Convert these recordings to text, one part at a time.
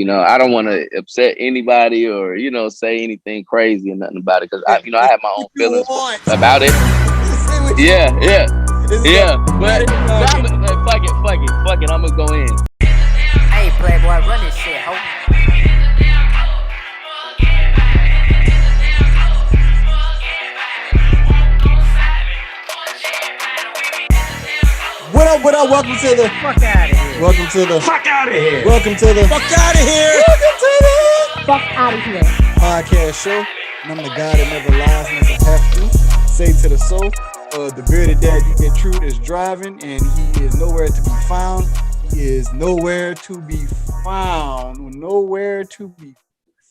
I don't want to upset anybody or, say anything crazy or nothing about it. Cause I have my own feelings about it. Yeah, yeah, yeah. But fuck it. I'm gonna go in. Hey, Playboy, run this shit, ho. What up? Welcome to the Fuck out of here. Welcome to the Fuck out of here. Welcome to the Fuck out of here. Welcome to the Fuck out of here. podcast show. And I'm the guy that never lies, never have to. Say to the soul, the bearded dad you get true is driving, and he is nowhere to be found. He is nowhere to be found. Nowhere to be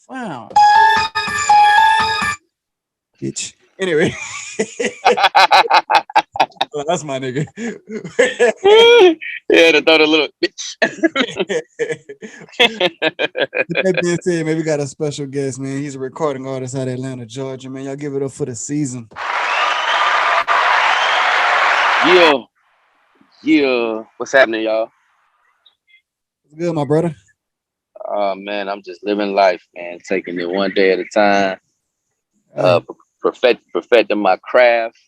found. Bitch. Anyway. Well, that's my nigga. Yeah, to throw the little bitch. That being said, man, we got a special guest, man. He's a recording artist out of Atlanta, Georgia, man. Y'all give it up for the season. Yeah. What's happening, y'all? What's good, my brother? Man, I'm just living life, man. Taking it one day at a time. Perfecting my craft.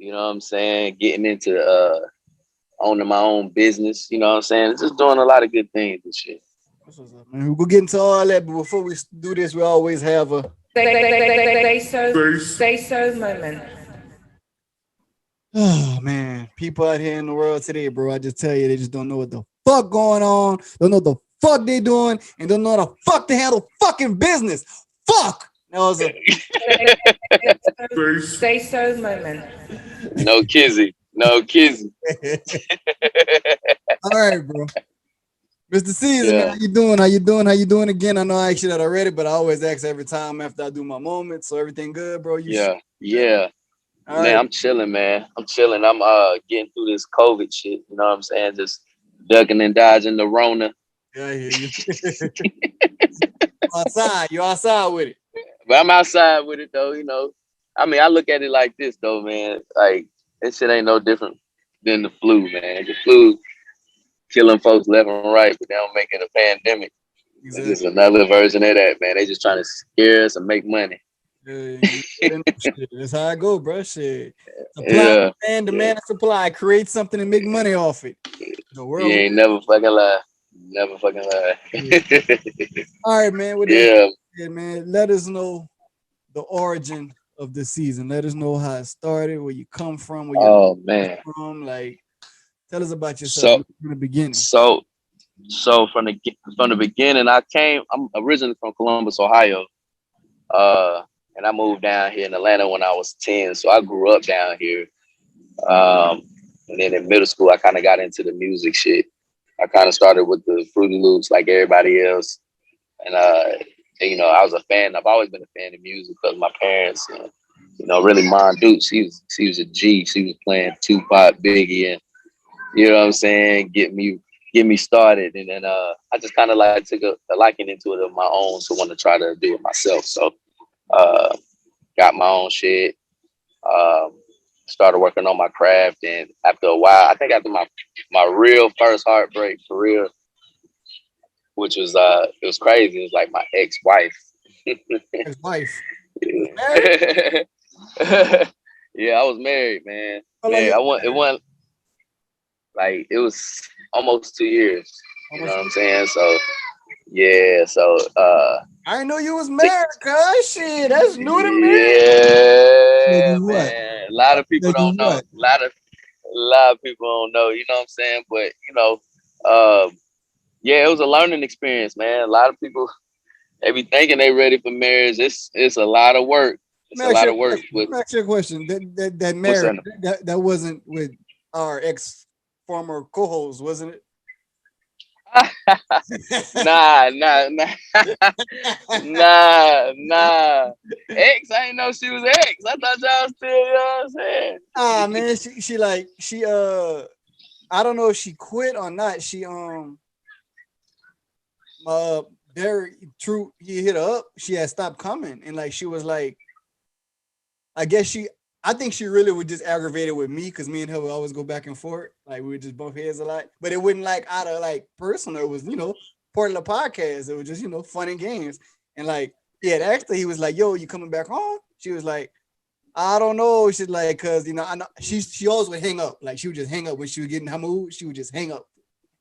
You know what I'm saying? Getting into owning my own business. You know what I'm saying? Just doing a lot of good things and shit. What's up, man? We'll get into all that, but before we do this, we always have a Sayso moment. oh man, people out here in the world today, bro. I just tell you, they just don't know what the fuck going on, don't know what the fuck they doing, and don't know how the fuck to handle fucking business. Fuck. That was a Sayso moment. No kizzy. all right, bro. Mr. Caesar, man, how you doing again? I know I asked you that already, but I always ask every time after I do my moment. So everything good, bro? Yeah. All Man, right. I'm chilling, man. I'm getting through this COVID shit. You know what I'm saying? Just ducking and dodging the Rona. Yeah, I hear you. You outside with it. But I'm outside with it though, I mean, I look at it like this though, man. Like, this shit ain't no different than the flu, man. The flu killing folks left and right, but they don't make it a pandemic. Exactly. It's just another version of that, man. They just trying to scare us and make money. Yeah, that's how I go, bro. Shit. Supply, demand and supply. Create something and make money off it. The world. You ain't never fucking lie. Yeah. All right, man. Yeah, man. Let us know the origin of the season. Let us know how it started, where you come from, where you're from. Like, tell us about yourself from the beginning. So from the beginning, I'm originally from Columbus, Ohio. And I moved down here in Atlanta when I was 10. So I grew up down here. And then in middle school, I kind of got into the music shit. I kind of started with the Fruity Loops like everybody else. And, I was a fan. I've always been a fan of music because my parents, really Mom Duke, she was a G. She was playing Tupac, Biggie, and you know what I'm saying? Get me started. And then I just kind of like took a liking into it of my own to want to try to do it myself. So got my own shit. Started working on my craft, and after a while, I think after my real first heartbreak for real, which was it was crazy. It was like my ex-wife. Ex-wife. Yeah, I was married, man. It was almost 2 years. You know what I'm saying? So yeah, I didn't know you was married, cuz shit. That's new to me. Yeah, man. A lot of people don't know. A lot of people don't know, you know what I'm saying? But it was a learning experience, man. A lot of people, they be thinking they ready for marriage. It's a lot of work. It's a lot of work. Let me ask you a question. That marriage that wasn't with our former co-host, wasn't it? Nah. Ex, I didn't know she was ex. I thought y'all still, you know what I'm saying? Man, she I don't know if she quit or not. She very true. He hit her up. She had stopped coming, and like she was like, I think she really was just aggravated with me because me and her would always go back and forth. Like we would just bump heads a lot, but it wasn't like out of like personal. It was Portland podcast. It was just, fun and games. And like, he had asked her, he was like, yo, you coming back home? She was like, I don't know. She's like, cause I know she always would hang up. Like she would just hang up when she was getting her mood. She would just hang up.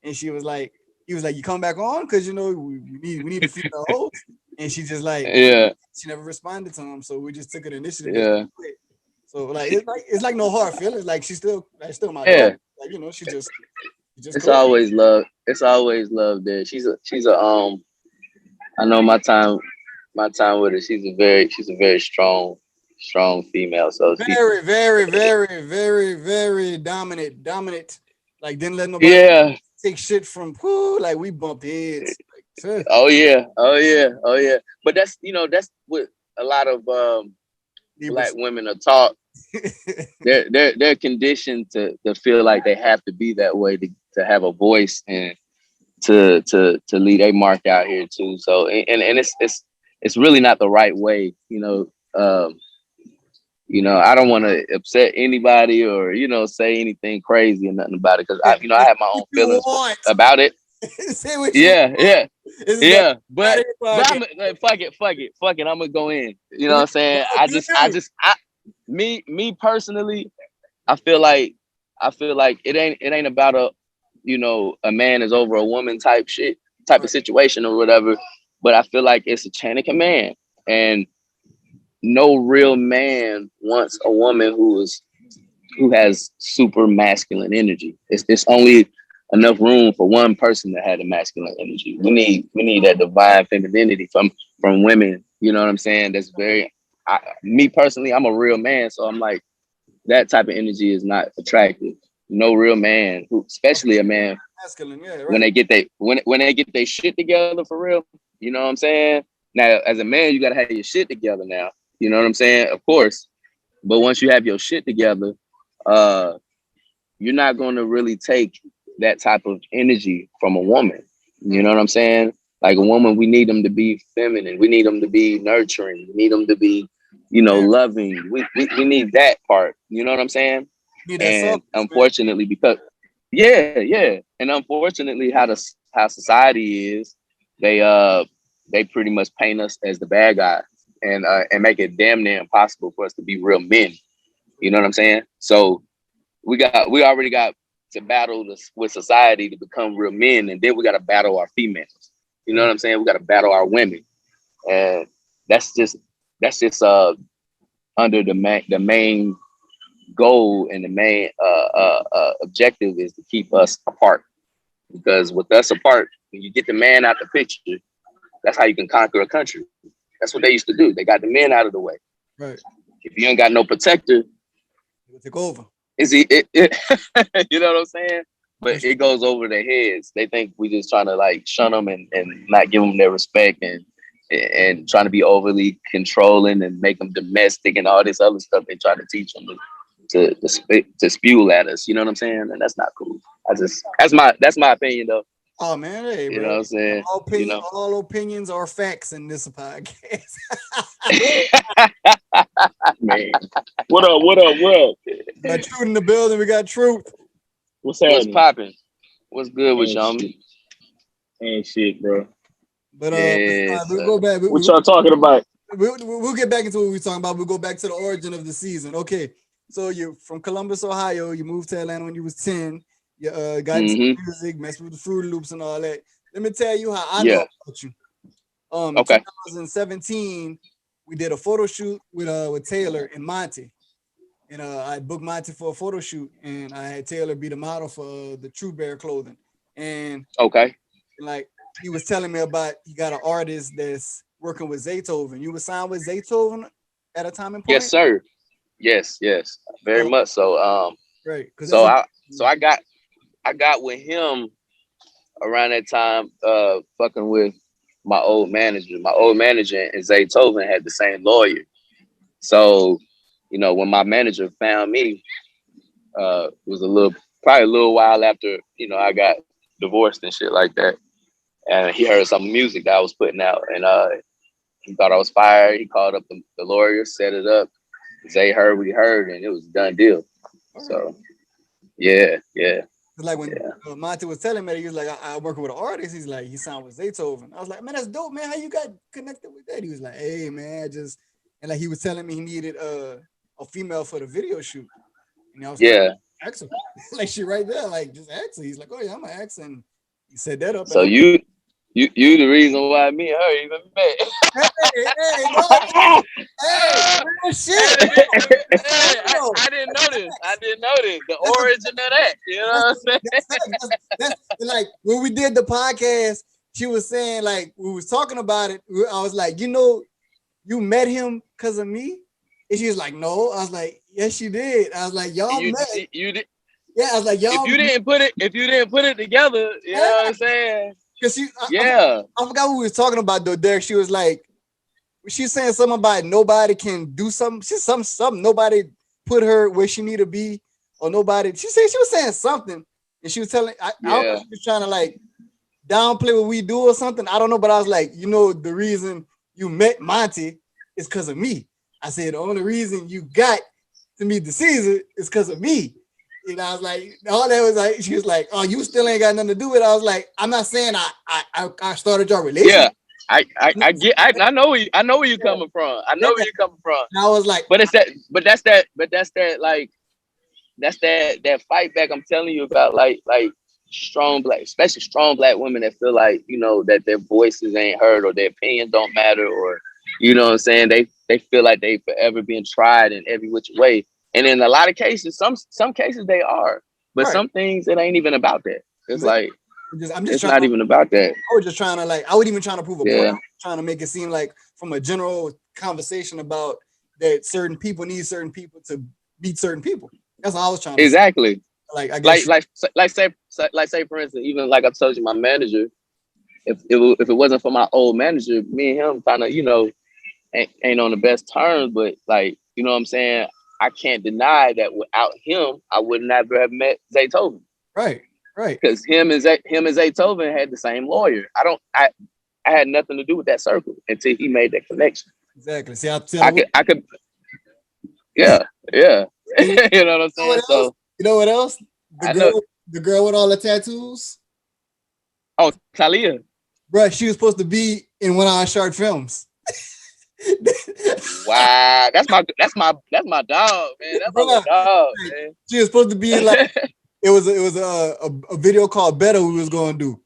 And she was like, he was like, you come back on? Cause we need a female host. And she just like, Yeah, she never responded to him. So we just took an initiative. yeah, So like it's like no hard feelings. Like she's still my yeah. daughter. Like, she just It's cool. always love. It's always love there. She's a. I know my time with her. She's a very strong female. So Very, very, very, very, very dominant. Like didn't let nobody yeah. take shit from who. Like we bumped heads. Like, Oh yeah. Oh yeah. Oh yeah. But that's what a lot of black Libras. women are taught. They're conditioned to feel like they have to be that way to have a voice and to lead a mark out here too. So and it's really not the right way. I don't want to upset anybody or say anything crazy or nothing about it because I have my What own you feelings want? about it. Say what you Yeah, want. yeah, This is yeah. not But a but podcast. I'm fuck it. I'm gonna go in. You know Do what it. I'm saying? No, I do just I it. just I me personally, I feel like it ain't about a man is over a woman type of Right. situation or whatever. But I feel like it's a chain of command, and no real man wants a woman who has super masculine energy. It's only enough room for one person to have the masculine energy. We need that divine femininity from women. You know what I'm saying? That's very me personally. I'm a real man, so I'm like that type of energy is not attractive. No real man, especially a man Masculine. Yeah. when Right. they get their shit together for real. You know what I'm saying? Now, as a man, you gotta have your shit together now. You know what I'm saying? Of course. But once you have your shit together, uh, you're not gonna really take that type of energy from a woman. You know what I'm saying? Like a woman, we need them to be feminine. We need them to be nurturing. We need them to be, Yeah. loving. We need that part. You know what I'm saying? Need that And softness, man. unfortunately, because yeah, and unfortunately, how society is, they they pretty much paint us as the bad guys and make it damn near impossible for us to be real men. You know what I'm saying? So we already got to battle this with society to become real men, and then we got to battle our females. You know what Right. I'm saying? We got to battle our women, and that's just under the main goal and the main objective is to keep us apart. Because with us apart, when you get the man out the picture, that's how you can conquer a country. That's what they used to do. They got the men out of the way. Right. If you ain't got no protector, It'll take over. is it you know what I'm saying? For But sure. it goes over their heads. They think we just trying to like shun them and not give them their respect and trying to be overly controlling and make them domestic and all this other stuff they try to teach them to spew at us. You know what I'm saying? And that's not cool. I just that's my opinion though. Oh man, hey, You know bro. what I'm saying? You know. All opinions are facts in this podcast. Man. What up? What up? What up? Got truth in the building. We got truth. What's What's happening? popping? What's good with Ain't y'all? shit. Ain't shit, bro. But Yes. we'll go back. What y'all talking about? We'll get back into what we're talking about. We'll go back to the origin of the season. Okay, so you're from Columbus, Ohio. You moved to Atlanta when you was 10. You got into Mm-hmm. music, messed with the Fruity Loops and all that. Let me tell you how I know Yeah. about you. In Okay. 2017, we did a photo shoot with Taylor and Monty. And I booked Monty for a photo shoot, and I had Taylor be the model for the True Bear clothing. And Okay. like he was telling me about, he got an artist that's working with Zaytoven. You were signed with Zaytoven at a time and Yes, point, sir. Yes. Very uh, much so. right? Because So I got with him around that time, fucking with my old manager. My old manager and Zaytoven had the same lawyer. So, when my manager found me, it was probably a little while after, I got divorced and shit like that. And he heard some music that I was putting out, and he thought I was fired. He called up the lawyer, set it up. Zay heard what he heard, and it was a done deal. all right. So, yeah. Like when Monty was telling me, he was like, I working with an artist. He's like, he signed with Zaytoven. I was like, man, that's dope, man. How you got connected with that? He was like, hey, man, and like he was telling me he needed a female for the video shoot. And I was like, ask her. Like she right there, like just ask her. He's like, oh yeah, I'm gonna ask her. And he set that up. So you the reason why me and her even met. Hey, shit. I didn't know this. The origin of that. You know what I'm saying? That's like when we did the podcast, she was saying, like, we was talking about it. I was like, you met him because of me? And she was like, no. I was like, yes, you did. I was like, y'all met. You did. Yeah, I was like, y'all. If you didn't put it together, you know what I'm saying? Because I forgot what we was talking about though, Derek. She was like, she's saying something about nobody can do something. She's something nobody put her where she need to be, or nobody. She was saying something, and she was telling. I don't know if she was trying to like downplay what we do or something. I don't know, but I was like, the reason you met Monty is because of me. I said the only reason you got to meet the Caesar is because of me. And I was like, all that was like, she was like, oh, you still ain't got nothing to do with it. I was like, I'm not saying I started your relationship. Yeah, I know where you're coming from. I know where you're coming from. And I was like, that's that fight back I'm telling you about, like strong black, especially strong black women that feel like, that their voices ain't heard or their opinions don't matter, or you know what I'm saying, they feel like they forever being tried in every which way. And in a lot of cases, some cases they are, but some things it ain't even about that. It's like it's not even about that. I was just trying to I wasn't even trying to prove a point. Trying to make it seem like from a general conversation about that certain people need certain people to beat certain people. That's all I was trying to exactly. Say. Like I guess like say for instance, even like I told you, my manager, if it wasn't for my old manager, me and him kind of ain't on the best terms, but like you know what I'm saying. I can't deny that without him, I would never have met Zaytoven. Right. Because him and Zaytoven had the same lawyer. I had nothing to do with that circle until he made that connection. Exactly. See, I could. Yeah. You know what I'm saying? So you know what else? The girl with all the tattoos. Oh, Talia. Bruh, she was supposed to be in one of our short films. Wow, that's my dog, man. That's my dog, man. She was supposed to be in like it was a video called Better we was gonna do.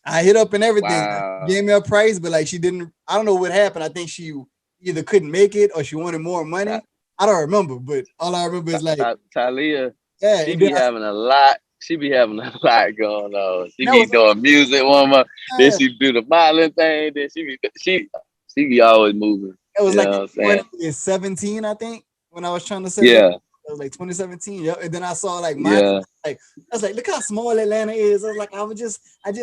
I hit up and everything. Wow. Gave me a price, but like she didn't. I don't know what happened. I think she either couldn't make it or she wanted more money. I don't remember, but all I remember is like Talia. Yeah, she be having a lot. She be having a lot going on. She be doing music one month, then she do the modeling thing. Then she be always moving. It was like 2017, I think, when I was trying to say it was like 2017. Yeah. And then I saw like I was like, look how small Atlanta is. I was like, I just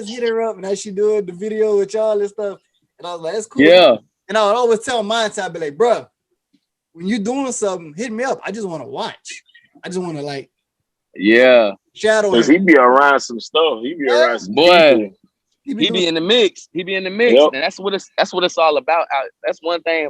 hit her up and I should do the video with y'all and stuff. And I was like, that's cool. Yeah. And I would always tell mine, I'd be like, bro, when you're doing something, hit me up. I just want to watch. I just want to shadow. Because he be around some stuff. He be around some boy. He be in the mix. Yep. And that's what it's all about. That's one thing.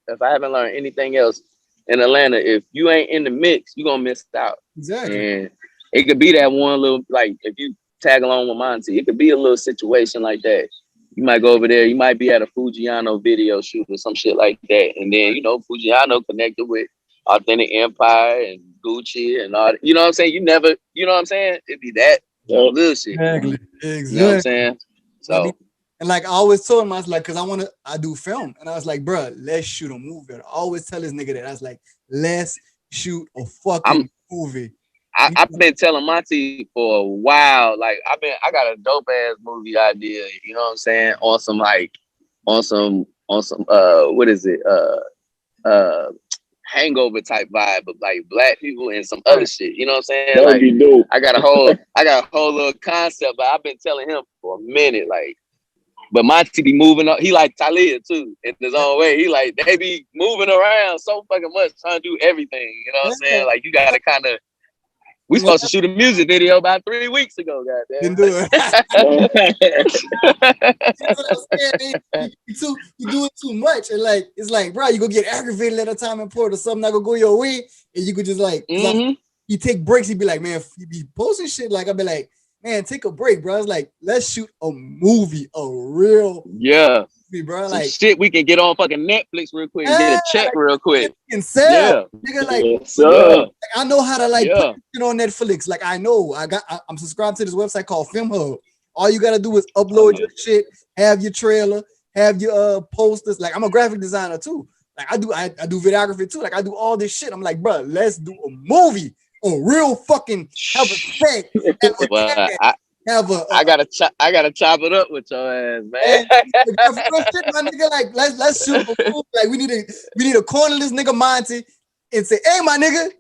If I haven't learned anything else in Atlanta, if you ain't in the mix, you're gonna miss out. Exactly. And it could be that one little, like if you tag along with Monty, it could be a little situation like that. You might go over there. You might be at a Fujiano video shoot or some shit like that, and then Fujiano connected with Authentic Empire and Gucci and all that. You know what I'm saying? You never, you know what I'm saying? It'd be that little shit. Exactly. You know what I'm saying? So, and like I always told him, I was like, because I do film, and I was like, bro, let's shoot a movie. I always tell this nigga that. I was like, let's shoot a fucking movie. I've been telling Monty for a while, like I got a dope ass movie idea. You know what I'm saying? On some what is it? Hangover type vibe of like black people and some other shit. You know what I'm saying? That would be dope. I got a whole little concept, but I've been telling him for a minute, like, but Monty be moving up. He like Talia too, in his own way. He like, they be moving around so fucking much, trying to do everything. You know what I'm saying? Like, you gotta kind of. We supposed to shoot a music video about 3 weeks ago, goddamn. Didn't do it. You do it too much, and like it's like, bro, you go get aggravated at a time in port or something not gonna go your way, and you could just like, you he take breaks. He'd be like, man, he be posting shit. Like I'd be like, man, take a break, bro. It's like, let's shoot a movie, a real movie, bro. Some Like shit we can get on fucking Netflix real quick and get a check like, real quick. and sell, nigga. Like, So I know how to like put it on Netflix. Like I know I'm subscribed to this website called Film Hub. All you gotta do is upload your shit, have your trailer, have your posters. Like I'm a graphic designer too. Like I do videography too. Like I do all this shit. I'm like, bro, let's do a movie, a real fucking have a set, I gotta chop it up with your ass, man. My nigga, like let's shoot a movie. Like we need to corner this nigga Monty and say, hey, my nigga,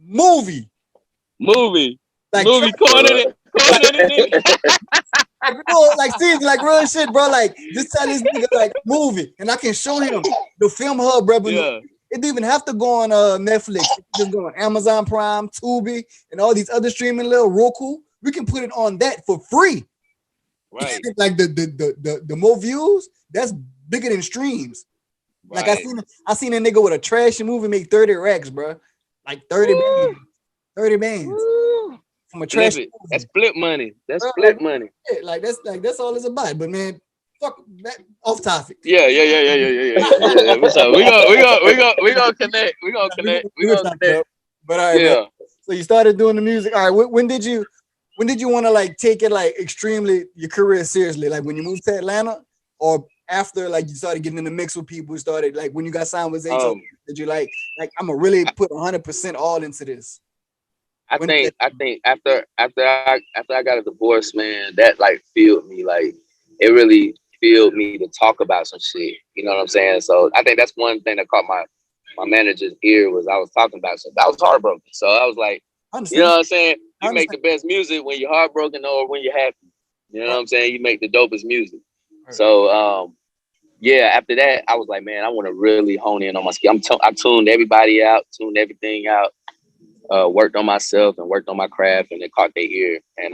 movie, like corner it. Like see, like real shit, bro. Like just tell this nigga like movie, and I can show him the Film Hub, bro. It didn't even have to go on Netflix. It just go on Amazon Prime, Tubi, and all these other streaming little Roku. We can put it on that for free. Right. Like the more views, that's bigger than streams. Like I seen a nigga with a trashy movie make 30 racks, bro. Like 30 bands. 30 bands. From a trash movie. That's split money. That's split money. Yeah, like that's all it's about. But man, fuck that off topic. Yeah. What's up? We gonna connect. We gonna connect. But all right, man. So you started doing the music. All right, when did you want to like take it like extremely your career seriously? Like when you moved to Atlanta, or after like you started getting in the mix with people, started like when you got signed with Zaytoven, did you like I'm gonna really put 100% all into this? I think after I got a divorce, man, that like fueled me. Like it really fueled me to talk about some shit. You know what I'm saying? So I think that's one thing that caught my manager's ear was I was talking about something. I was heartbroken. So I was like, you know what I'm saying? You make the best music when you're heartbroken or when you're happy. You know what I'm saying? You make the dopest music. So after that, I was like, man, I want to really hone in on my skill. I tuned everybody out, tuned everything out. Worked on myself and worked on my craft, and it caught their ear. And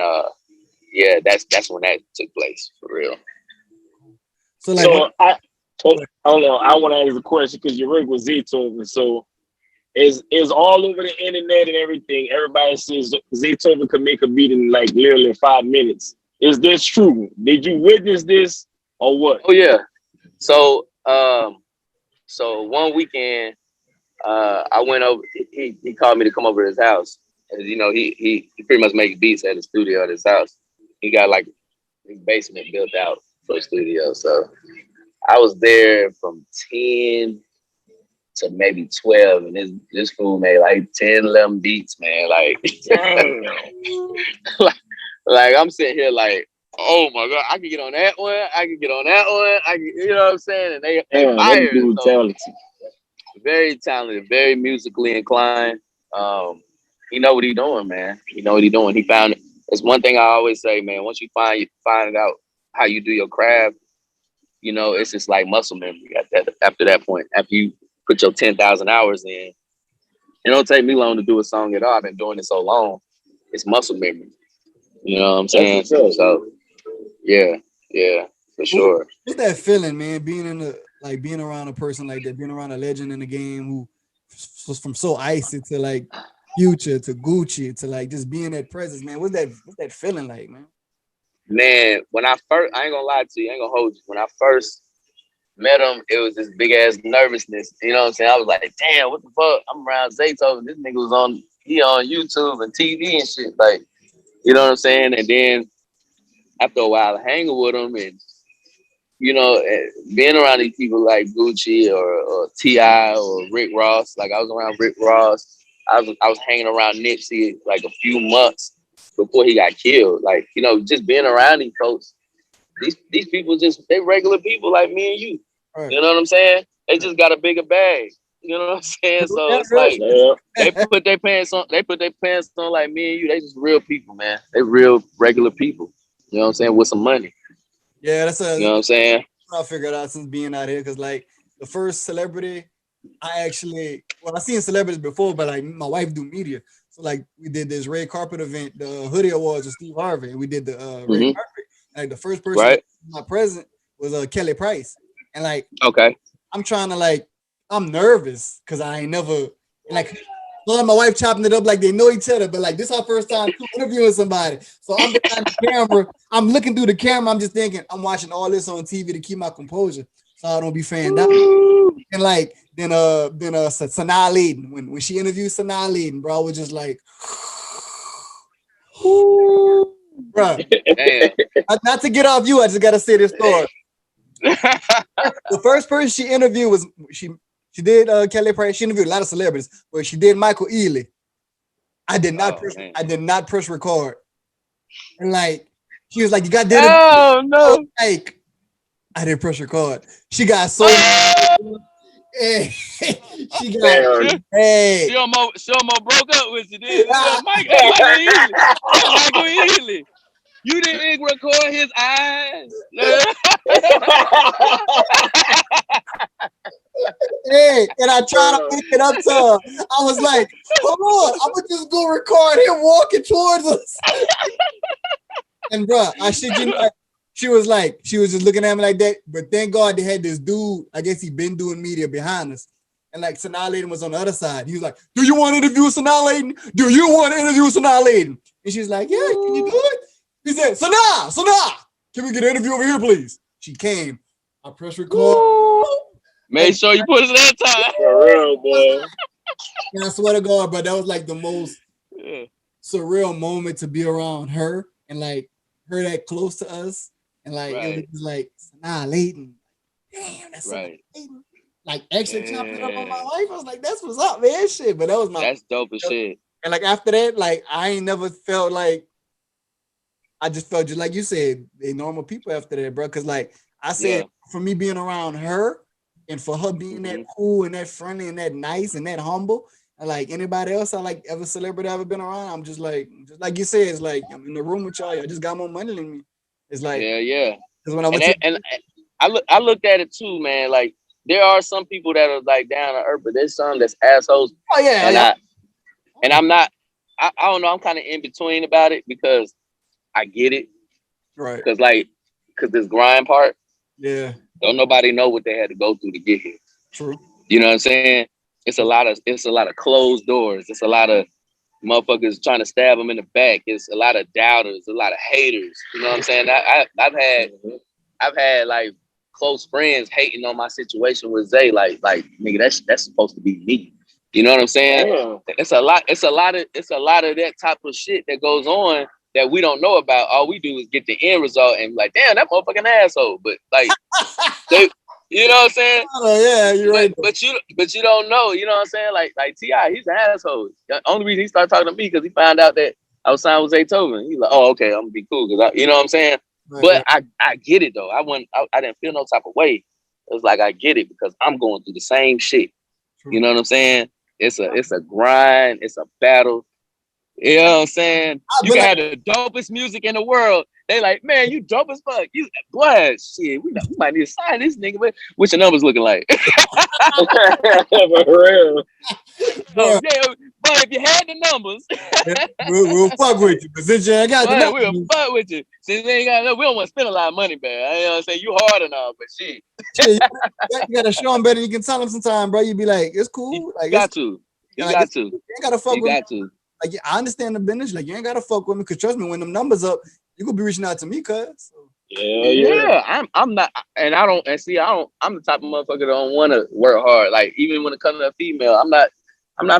that's when that took place for real. So I don't know. I want to ask a question because your rig was Zaytoven. So is all over the internet and everything. Everybody says Zaytoven could make a beat in like literally 5 minutes. Is this true? Did you witness this or what? Oh yeah. So one weekend. I went over. He called me to come over to his house, and you know he pretty much makes beats at the studio at his house. He got like his basement built out for a studio, so I was there from 10 to maybe 12, and this fool made like 10, 11 beats, man. Like, like I'm sitting here like, oh my god, I can get on that one. I can get on that one. You know what I'm saying? And they fired. Very talented, very musically inclined. He know what he doing, man. He know what he doing. He found it. It's one thing I always say, man. Once you find out how you do your craft, you know, it's just like muscle memory. After that point, after you put your 10,000 hours in, it don't take me long to do a song at all. I've been doing it so long. It's muscle memory. You know what I'm saying? So, yeah, for sure. What's that feeling, man? Being around a person like that, being around a legend in the game who was from so icy to like Future to Gucci to like just being that presence, man. What's that feeling like, man? Man, when I ain't gonna lie to you, I ain't gonna hold you. When I first met him, it was this big ass nervousness. You know what I'm saying? I was like, damn, what the fuck? I'm around Zaytoven. This nigga was on YouTube and TV and shit. Like, you know what I'm saying? And then after a while hanging with him and you know, being around these people like Gucci or T.I. or Rick Ross, like I was around Rick Ross. I was hanging around Nipsey like a few months before he got killed. Like, you know, just being around these folks, these people they regular people like me and you. Right. You know what I'm saying? They just got a bigger bag. You know what I'm saying? So it's like they put their pants on like me and you. They just real people, man. They real regular people. You know what I'm saying? With some money. Yeah, you know what I'm saying? I figured out since being out here, because like the first celebrity I've seen celebrities before, but like my wife do media. So like we did this red carpet event, the Hoodie Awards with Steve Harvey, and we did the red carpet. Like the first person my present was Kelly Price. And like I'm trying to I'm nervous because I ain't never like So like my wife chopping it up like they know each other, but like this is our first time interviewing somebody. So I'm behind the camera. I'm looking through the camera. I'm just thinking I'm watching all this on TV to keep my composure, so I don't be fanned out. And like then Sanaa Layden when she interviewed Sanaa Layden, bro, I was just like, bro. Damn. Not to get off you, I just gotta say this story. The first person she interviewed was she did Kelly Price. She interviewed a lot of celebrities, but she did Michael Ealy. I did not press record. And like she was like, you got that? Oh no. Like I didn't press record. She got so hey, she got hey. She almost broke up with you, did Michael Ealy. You didn't record his eyes. Hey, and I tried to pick it up to her. I was like, hold on, I'm gonna just go record him walking towards us. And bro, I shit you not, she was just looking at me like that. But thank God they had this dude, I guess he been doing media behind us. And like Sanaa Layden was on the other side. He was like, do you want to interview Sanaa Layden? Do you want to interview Sanaa Layden? And she's like, yeah, can you do it? He said, Sanaa, can we get an interview over here, please? She came. I pressed record. Make sure you put it that time. For real, boy. And I swear to God, but that was like the most surreal moment to be around her and like her that close to us. And like it was like Sanaa Layden. Damn, that's right. Like actually chopping it up on my wife. I was like, that's what's up, man. Shit. But that's dope as shit. And like after that, like I ain't never felt like I just felt just like you said, they normal people after that, bro. Cause like I said, for me being around her and for her being that cool and that friendly and that nice and that humble, and like anybody else I like ever celebrity I ever been around, I'm just like you said, it's like I'm in the room with y'all just got more money than me. It's like because when I went I looked at it too, man. Like there are some people that are like down to earth, but there's some that's assholes. Oh yeah, and I'm not. I don't know. I'm kind of in between about it because I get it, right? Because this grind part, don't nobody know what they had to go through to get here. True. You know what I'm saying? It's a lot of closed doors. It's a lot of motherfuckers trying to stab them in the back. It's a lot of doubters, a lot of haters. You know what I'm saying? I've had like close friends hating on my situation with Zay. Like nigga, that's supposed to be me. You know what I'm saying? Yeah. It's a lot of that type of shit that goes on that we don't know about. All we do is get the end result and like, damn, that motherfucking asshole. But like, you know what I'm saying? Oh yeah, you're right. But you don't know. You know what I'm saying? Like T.I., he's an asshole. The only reason he started talking to me because he found out that I was signed with Zaytoven. He's like, oh, okay, I'm gonna be cool because you know what I'm saying. Right, but I get it though. I didn't feel no type of way. It was like I get it because I'm going through the same shit. True. You know what I'm saying? It's a grind. It's a battle. You know what I'm saying? You can have the dopest music in the world. They like, man, you dope as fuck. You boy, shit. We might need to sign this nigga. But what's your numbers looking like? For real. Oh, yeah, but if you had the numbers, we'll fuck with you. But since you ain't got the numbers, we'll fuck with you. Since we ain't got, we don't want to spend a lot of money, man. You know what I'm saying? You hard and all, but shit. You gotta show them better. You can tell them sometime, bro. You be like, it's cool. Like, you got to. You ain't gotta fuck with me. You got to. Like, I understand the business. Like, you ain't gotta fuck with me. Cause trust me, when them numbers up, you gonna be reaching out to me, cuz. So. Yeah. I'm not, and I don't. And see, I'm the type of motherfucker that don't want to work hard. Like, even when it comes to a female, I'm not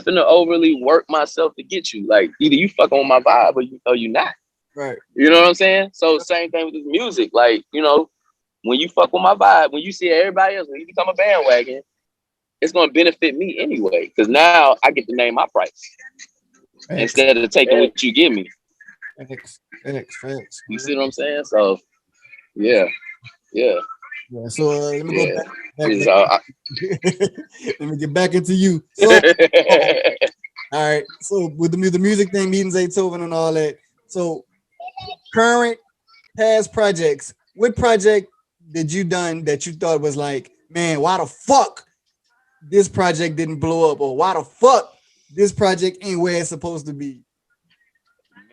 finna overly work myself to get you. Like, either you fuck on my vibe or you not. Right. You know what I'm saying? So same thing with this music. Like, you know, when you fuck with my vibe, when you see everybody else, when you become a bandwagon, it's gonna benefit me anyway. Because now I get to name my price. Instead of taking what you give me. Facts. You see what I'm saying? So, yeah. So let me go back. Let me get back into you. So, all right. So with the music thing, meeting Zaytoven and all that. So current, past projects. What project did you done that you thought was like, man, why the fuck this project didn't blow up, or why the fuck this project ain't where it's supposed to be?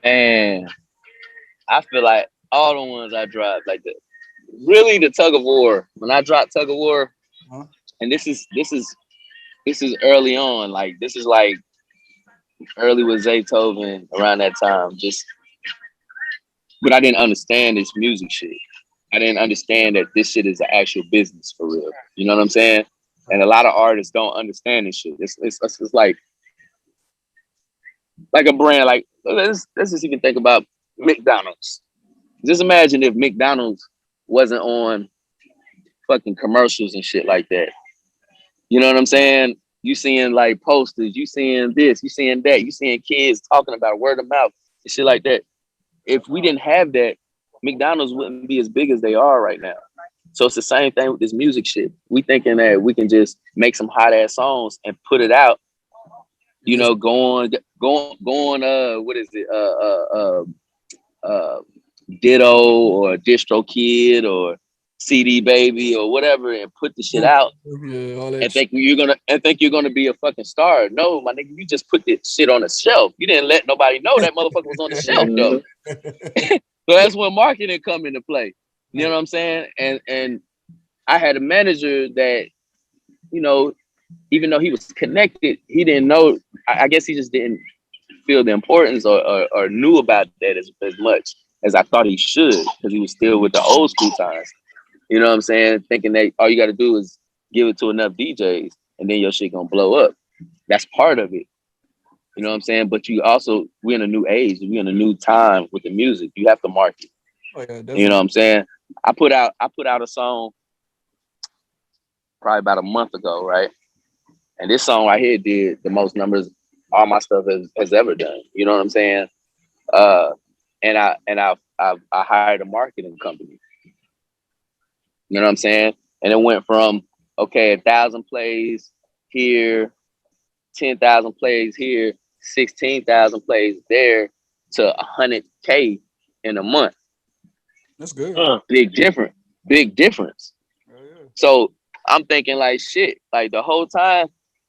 Man, I feel like all the ones I dropped, like the Tug of War. When I dropped Tug of War, and this is early on. Like this is like early with Zaytoven around that time. But I didn't understand this music shit. I didn't understand that this shit is an actual business for real. You know what I'm saying? And a lot of artists don't understand this shit. It's like a brand. Like let's just even think about McDonald's. Just imagine if McDonald's wasn't on fucking commercials and shit like that. You know what I'm saying? You seeing like posters, you seeing this, you seeing that, you seeing kids talking about word of mouth and shit like that. If we didn't have that, McDonald's wouldn't be as big as they are right now. So it's the same thing with this music shit. We thinking that we can just make some hot ass songs and put it out. You know, go on. What is it? Ditto or Distro Kid or CD Baby or whatever, and put the shit out. And think you're gonna be a fucking star. No, my nigga, you just put this shit on the shelf. You didn't let nobody know that motherfucker was on the shelf though. So that's when marketing come into play. You know what I'm saying? And I had a manager that, you know, even though he was connected, he didn't know. I guess he just didn't feel the importance or knew about that as much as I thought he should, because he was still with the old school times. You know what I'm saying? Thinking that all you got to do is give it to enough DJs and then your shit gonna blow up. That's part of it. You know what I'm saying? But we're in a new age. We're in a new time with the music. You have to market. Oh, yeah, you know what I'm saying? I put out a song probably about a month ago, right? And this song right here did the most numbers all my stuff has ever done. You know what I'm saying? And I hired a marketing company. You know what I'm saying? And it went from 1,000 plays here, 10,000 plays here, 16,000 plays there, to 100K in a month. That's good. Big difference. Oh, yeah. So I'm thinking like shit. Like the whole time,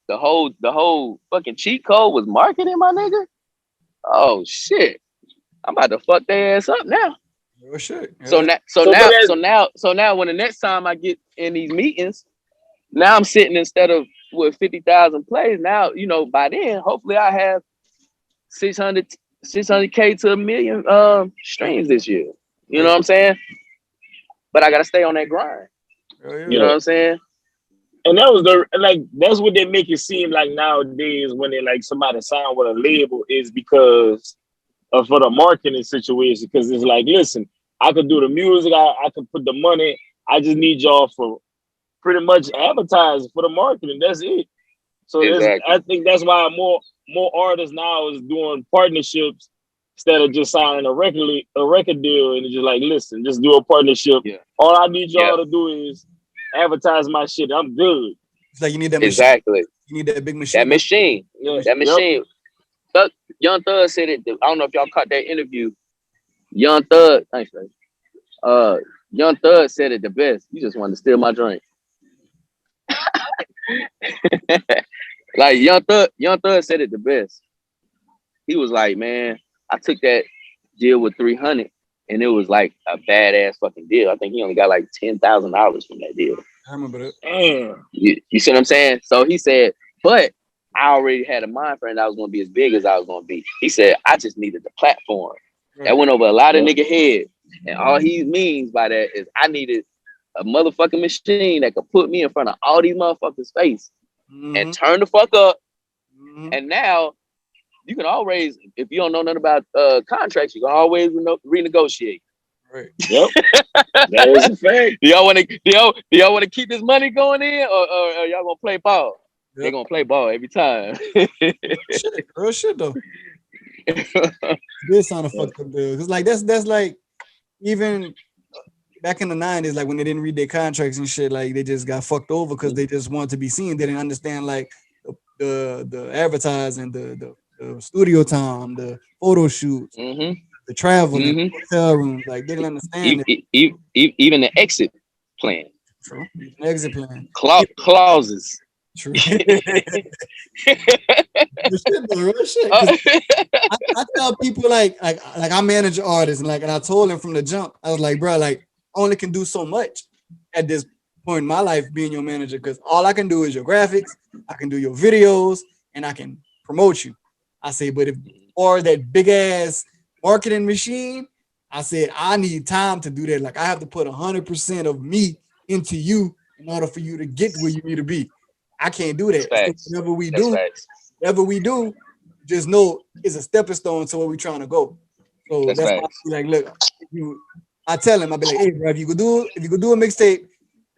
the whole fucking cheat code was marketing, my nigga. Oh shit. I'm about to fuck their ass up now. Oh shit. Yeah. So now when the next time I get in these meetings, now I'm sitting instead of with 50,000 plays. Now, you know, by then, hopefully I have 600K to 1 million streams this year. You know what I'm saying? But I gotta stay on that grind. Oh, yeah. You know what I'm saying? And that's what they make it seem like nowadays when they like somebody sign with a label, is because for the marketing situation. Because it's like, listen, I could do the music, I could put the money. I just need y'all for pretty much advertising for the marketing. That's it. So exactly. I think that's why more artists now is doing partnerships instead of just signing a record deal and just like, listen, just do a partnership. Yeah. All I need y'all to do is advertise my shit. I'm good. It's like you need that machine. Exactly. You need that big machine. That machine. Yeah. That machine. Young Thug said it. I don't know if y'all caught that interview. Young Thug, thanks, man. Young Thug said it the best. You just wanted to steal my drink. Like Young Thug said it the best. He was like, man, I took that deal with 300 and it was like a badass fucking deal. I think he only got like $10,000 from that deal. I remember that. Damn. You see what I'm saying? So he said, but I already had a mind frame that I was going to be as big as I was going to be. He said, I just needed the platform. Right. That went over a lot of nigga head. And all he means by that is I needed a motherfucking machine that could put me in front of all these motherfuckers' face and turn the fuck up. And now you can always, if you don't know nothing about contracts, you can always renegotiate. Right. Yep. That is a fact. Do y'all want to keep this money going in, or y'all gonna play ball? Yep. They're gonna play ball every time. Real shit though. This sound a fucked up deal. Cause like that's like even back in the 90s, like when they didn't read their contracts and shit, like they just got fucked over because they just wanted to be seen. They didn't understand like the advertising, the studio time, the photo shoots, the traveling, the hotel rooms. Like they didn't understand even the exit plan. True. Exit plan. Clauses. True. Real shit. I tell people like I manage artists and I told them from the jump, I was like, bro, like I only can do so much at this point in my life being your manager, because all I can do is your graphics, I can do your videos, and I can promote you. I say, but if or that big ass marketing machine, I said I need time to do that. Like I have to put 100% of me into you in order for you to get where you need to be. I can't do That's that. So facts. That's facts. whatever we do, just know it's a stepping stone to where we're trying to go. So That's that's why I facts. be like, look, I tell him, I be like, hey, bro, if you could do a mixtape,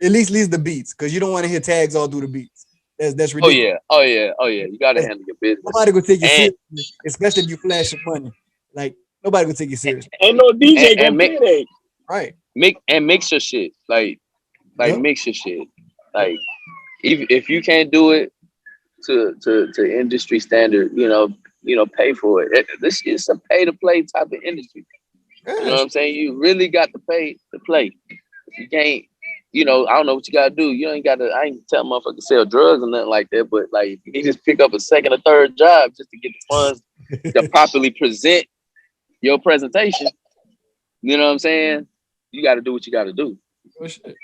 at least leave the beats, because you don't want to hear tags all through the beats. That's Oh ridiculous. yeah. Oh yeah. Oh yeah. You gotta handle your business. Nobody gonna take you And seriously, especially if you flash your money. Like nobody gonna take you seriously. Ain't no DJ gonna and play that. Right. mix your shit. Like Yep. mix your shit. Like if you can't do it to industry standard, pay for it. This is a pay to play type of industry. You know Yeah. what I'm saying? You really got to pay to play. You can't, I don't know what you gotta do. You ain't gotta, I ain't tell motherfuckers to sell drugs or nothing like that, but like you just pick up a second or third job just to get the funds to properly present your presentation. You know what I'm saying? You gotta do what you gotta do. Oh, shit.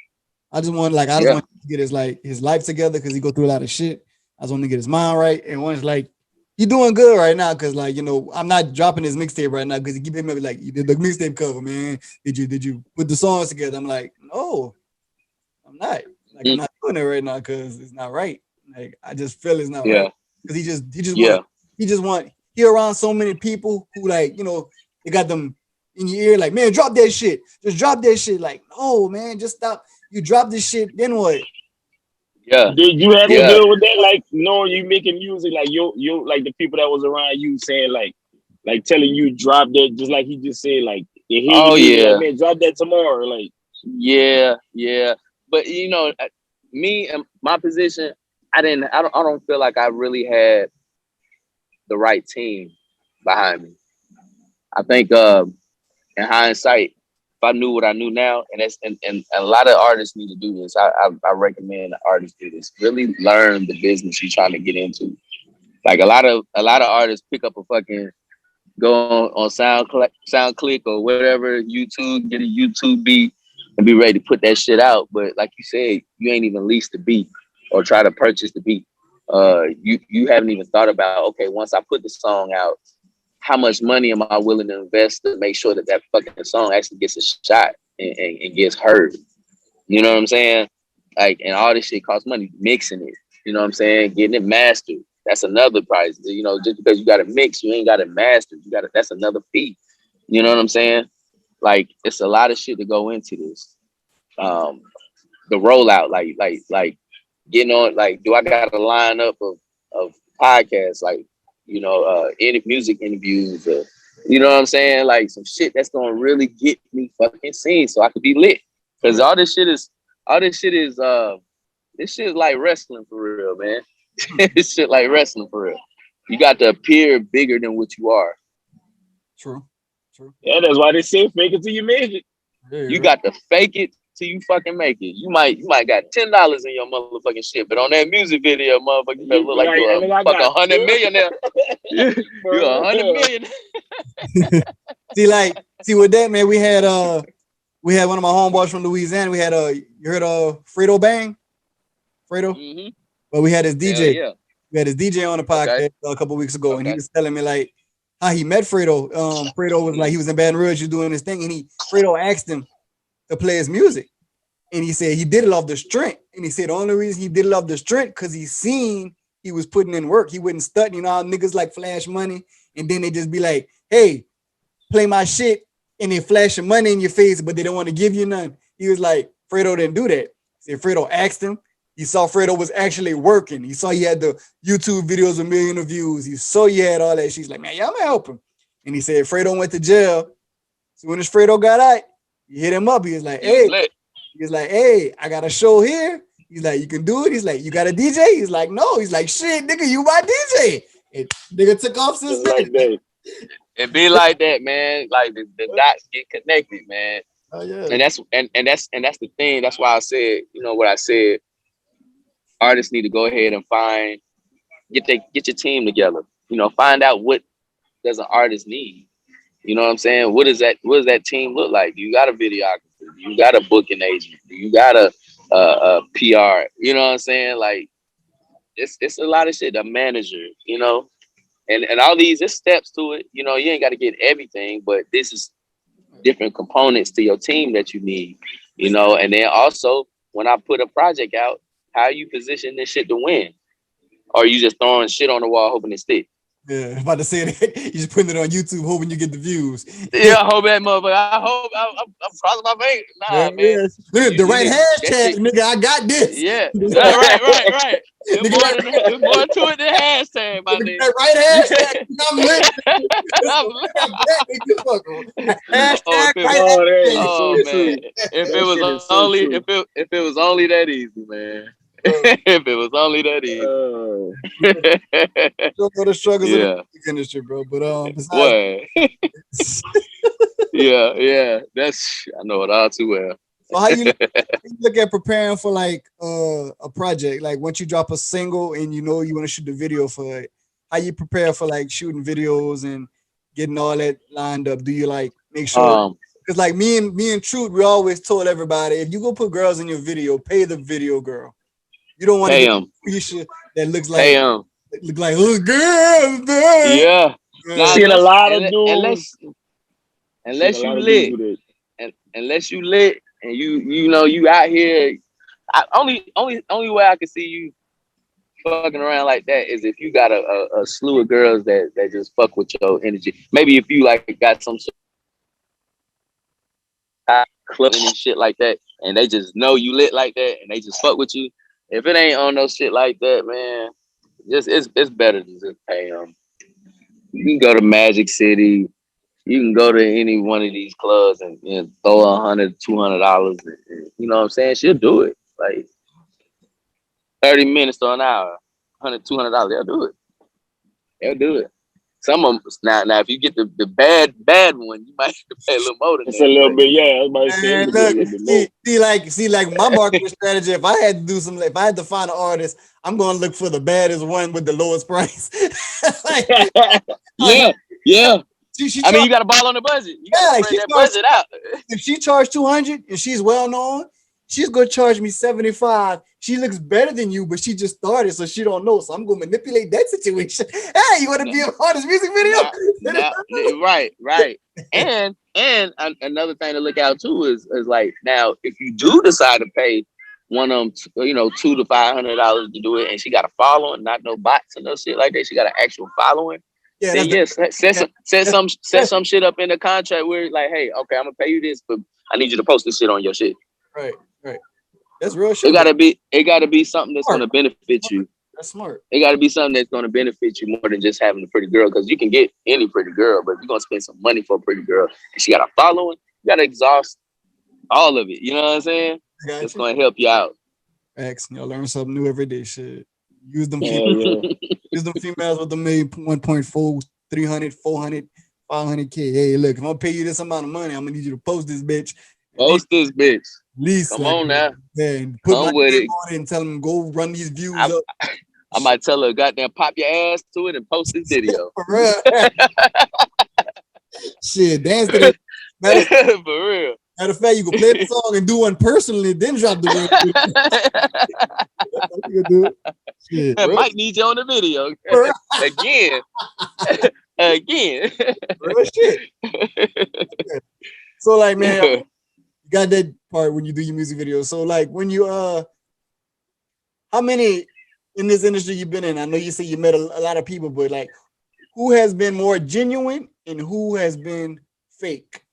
I just Yeah. want to get his life together because he go through a lot of shit. I just want to get his mind right. And one's like, he doing good right now because I'm not dropping his mixtape right now because he keep hitting me like, you did the mixtape cover, man. Did you put the songs together? I'm like, no, I'm not. Like I'm not doing it right now because it's not right. Like I just feel it's not right Yeah. because Yeah. he around so many people who they got them in your ear like, man, drop that shit. Just drop that shit. Like, no, man, just stop. You drop this shit, then what? Yeah. Did you have to Yeah. deal with that? Like knowing you making music, like you like the people that was around you saying like telling you drop that, just like he just said, like they hear Oh your music, like yeah. man, drop that tomorrow. Like Yeah. Yeah. But me and my position, I don't feel like I really had the right team behind me. I think in hindsight, if I knew what I knew now, and a lot of artists need to do this. I recommend that artists do this. Really learn the business you're trying to get into. Like a lot of artists pick up a fucking go on SoundClick or whatever, YouTube, get a YouTube beat and be ready to put that shit out. But like you said, you ain't even leased the beat or try to purchase the beat. You haven't even thought about, okay, once I put the song out, how much money am I willing to invest to make sure that fucking song actually gets a shot and gets heard? You know what I'm saying? Like, and all this shit costs money. Mixing it, you know what I'm saying? Getting it mastered. That's another price. Just because you got to mix, you ain't got to master. That's another fee. You know what I'm saying? Like, it's a lot of shit to go into this. The rollout, like getting on, like, do I got a lineup of podcasts, like, any music interviews, or, you know what I'm saying? Like some shit that's gonna really get me fucking seen so I could be lit. Cause this shit is like wrestling for real, man. This shit like wrestling for real. You got to appear bigger than what you are. True. yeah, that's why they say fake it till you make it. Yeah, You right. got to fake it till you fucking make it. You might got $10 in your motherfucking shit, but on that music video, motherfucker, you better You look be like like, you're I a think I fucking got 100 two. millionaire. For You're 100 million. See with that, man, we had one of my homeboys from Louisiana. We had you heard of Fredo Bang? Fredo? Mm-hmm. But we had his Hell DJ. yeah. We had his DJ on the Okay. podcast a couple weeks ago, and he Okay. was telling me like how he met Fredo. Fredo was like he was in Baton Rouge, he was doing his thing, and Fredo asked him to play his music. And he said he did it off the strength. And he said the only reason he did it off the strength because he seen he was putting in work. He wouldn't stunt. You know how niggas like flash money, and then they just be like, hey, play my shit, and they flashing money in your face, but they don't want to give you none. He was like, Fredo didn't do that. He said Fredo asked him. He saw Fredo was actually working. He saw he had the YouTube videos with million of views. He saw he had all that. She's like, man, yeah, I'm gonna help him. And he said Fredo went to jail. So when his Fredo got out, he hit him up. He was like, hey, I got a show here. He's like, you can do it. He's like, you got a DJ? He's like, no. He's like, shit, nigga, you my DJ. And nigga took off since then. Like that. It be like that, man. Like the dots get connected, man. Oh yeah. And that's the thing. That's why I said, what I said. Artists need to go ahead and get your team together. Find out what does an artist need. You know what I'm saying? What does that team look like? Do you got a videographer? Do you got a booking agent? Do you got a PR? You know what I'm saying? Like it's a lot of shit. A manager, and all these, there's steps to it. You know, you ain't got to get everything, but this is different components to your team that you need. You know, and then also when I put a project out, how you position this shit to win, or you just throwing shit on the wall hoping it sticks. Yeah, I'm about to say that. You just putting it on YouTube hoping you get the views. Yeah, I hope that motherfucker. I'm crossing my fingers. Nah, man. Look, the right hashtag, shit, nigga. I got this. Yeah. Right. There's more to it than hashtag, my nigga. That right hashtag. I'm lit. Oh man. If it was only that easy, man. If it was only that easy. Don't know the struggles of the music industry, bro. But yeah. That's I know it all too well. So how you look at preparing for like a project? Like once you drop a single and you know you want to shoot the video for it, how you prepare for like shooting videos and getting all that lined up? Do you like make sure? Because like me and Truth, we always told everybody, if you go put girls in your video, pay the video girl. You don't want to get Keisha that looks like look like little girls. Yeah. Seen a lot of dudes. Unless you lit, unless you lit, and you know you out here. Only way I can see you fucking around like that is if you got a slew of girls that just fuck with your energy. Maybe if you like got some clubbing and shit like that, and they just know you lit like that, and they just fuck with you. If it ain't on no shit like that, man, it's better to just pay them. You can go to Magic City. You can go to any one of these clubs and throw $100, $200. You know what I'm saying? She'll do it. Like 30 minutes to an hour, $100, $200. They'll do it. Some of them now if you get the bad one, you might have to pay a little more than that. It's a little bit, yeah. I might say see, like my marketing strategy. If I had to do something, if I had to find an artist, I'm gonna look for the baddest one with the lowest price. Yeah. She I mean, you got to ball on the budget. You got to spread that budget out. If she charged $200 and she's well known, she's gonna charge me $75. She looks better than you, but she just started, so she don't know. So I'm gonna manipulate that situation. Hey, you want to be a part of this music video? Right. And another thing to look out too is like now if you do decide to pay one of them, $200 to $500 to do it, and she got a following, not no bots and no shit like that. She got an actual following. Yeah, then yes, set some shit up in the contract where it's like, hey, okay, I'm gonna pay you this, but I need you to post this shit on your shit. Right. That's real shit. It gotta be something that's gonna benefit you. That's smart. It gotta be something that's gonna benefit you more than just having a pretty girl, because you can get any pretty girl, but if you're gonna spend some money for a pretty girl and she got a following, you gotta exhaust all of it. You know what I'm saying? It's gonna help you out. X, y'all learn something new every day. Shit. Use them females. Use them females with the made 1.4, 300, 400, 500K. Hey, look, if I'm gonna pay you this amount of money, I'm gonna need you to post this bitch. Post this bitch. At least come on now. And put my name on it and tell them go run these views up. I might tell her, goddamn, pop your ass to it and post this video. For real. Shit, dance to it. For real. Matter of fact, you can play the song and do one personally, then drop the video. Shit, Mike needs you on the video. Again. Real shit. So, like, man, you got that part when you do your music videos. So, like, when you, how many in this industry you've been in? I know you say you met a lot of people, but, like, who has been more genuine and who has been fake?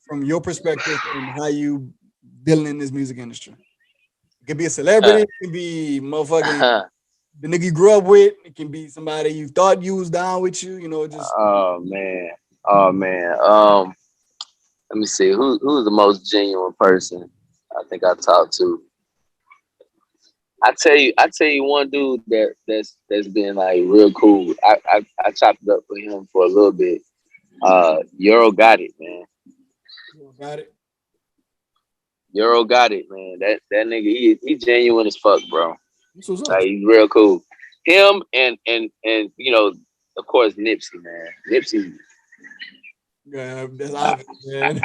From your perspective and how you dealing in this music industry. It could be a celebrity, it can be motherfucking the nigga you grew up with, it can be somebody you thought you was down with you, just Oh man. Let me see. Who's the most genuine person I think I talked to? I tell you one dude that's been like real cool. I chopped it up for him for a little bit. Euro got it, man. Euro got it, man. That nigga, he genuine as fuck, bro. Like, he's real cool. Him and of course Nipsey, man. Nipsey. Yeah, that's obvious, man.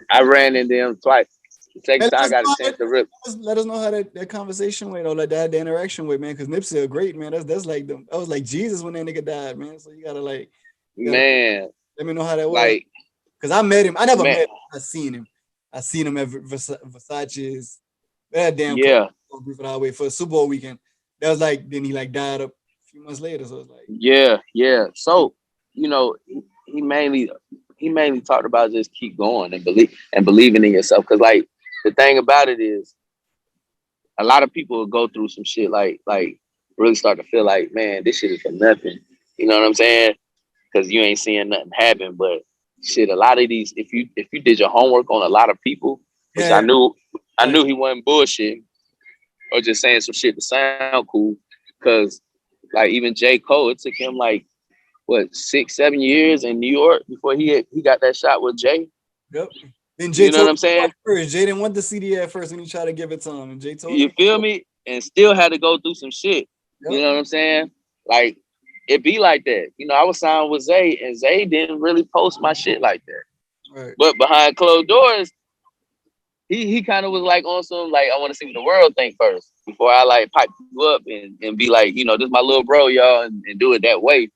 I ran into him twice. The second time I got a chance to rip. Let us know how that conversation went, or like that the interaction with, man. Because Nipsey a great man. That's like them. I was like Jesus when that nigga died, man. So you gotta Man, let me know how that was. like, because I met him. I never man, met him. I seen him. I seen him at Versace's. That damn yeah, for the highway for Super Bowl weekend. That was like then he like died a few months later. So it's like yeah. So, you know, he mainly talked about just keep going and believing in yourself. Cause like the thing about it is a lot of people will go through some shit like really start to feel like, man, this shit is for nothing. You know what I'm saying? Cause you ain't seeing nothing happen. But shit, a lot of these, if you did your homework on a lot of people, which I knew he wasn't bullshit or just saying some shit to sound cool. Cause like even J. Cole, it took him like what 6-7 years in New York before he got that shot with Jay. Yep. Then Jay You know what I'm saying? First. Jay didn't want the CD at first when he tried to give it to him, and Jay told him. You feel me? And still had to go through some shit. Yep. You know what I'm saying? Like it be like that. You know, I was signed with Zay, and Zay didn't really post my shit like that. Right. But behind closed doors, he kind of was like on some like I want to see what the world think first before I like pipe you up and be like, you know, this is my little bro, y'all, and do it that way.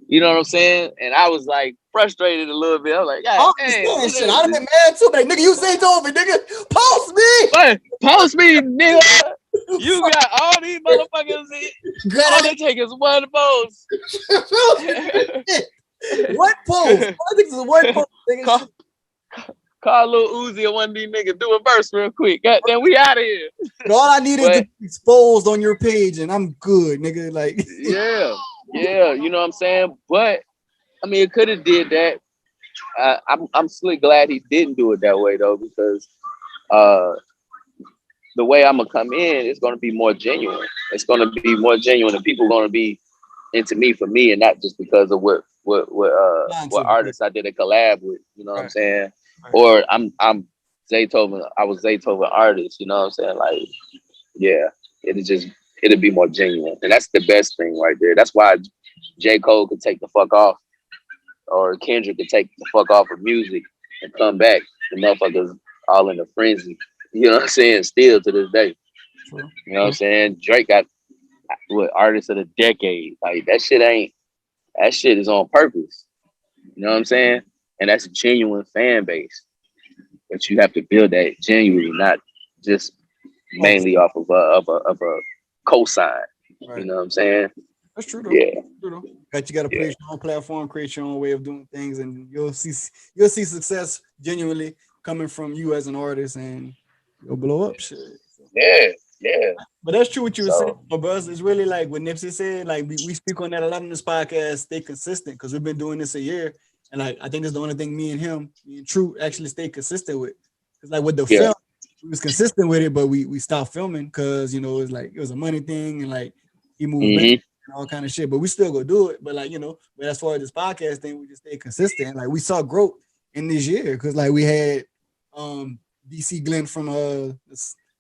You know what I'm saying? And I was like frustrated a little bit. I was like, God, damn, shit. I'd have been mad too, but like, nigga, you Zaytoven, nigga, post me. What? Post me, nigga. You got all these motherfuckers. All they take is one post. What post? I think it's one post, nigga. Call Lil Uzi and one of these niggas do a verse real quick. Goddamn, we out of here. But all I need is to be exposed on your page, and I'm good, nigga. Like, yeah, you know what I'm saying. But I mean, it could have did that. I'm still glad he didn't do it that way though, because the way I'm gonna come in is gonna be more genuine. It's gonna be more genuine, and people are gonna be into me for me, and not just because of what artists I did a collab with. You know what I'm saying? Right. Or I'm Zaytoven. I was Zaytoven artist. You know what I'm saying? Like, yeah, it'd be more genuine, and that's the best thing right there. That's why J. Cole could take the fuck off, or Kendrick could take the fuck off of music and come back. The motherfuckers all in a frenzy. You know what I'm saying? Still to this day. True. You know what I'm saying? Drake got artist of the decade. Like that shit is on purpose. You know what I'm saying? And that's a genuine fan base. But you have to build that genuinely, not just mainly off of a cosign. Right. You know what I'm saying? That's true though. Yeah. True though. You gotta create your own platform, create your own way of doing things, and you'll see success genuinely coming from you as an artist, and you'll blow up shit. Yeah. But that's true what you were saying, bro. It's really like what Nipsey said. Like we speak on that a lot in this podcast. Stay consistent, because we've been doing this a year, and like I think that's the only thing me and True actually stay consistent with. It's like with the film, we was consistent with it, but we stopped filming because it was a money thing, and like he moved back and all kind of shit. But we still go do it. But like but as far as this podcast thing, we just stay consistent. Like we saw growth in this year because like we had DC Glenn from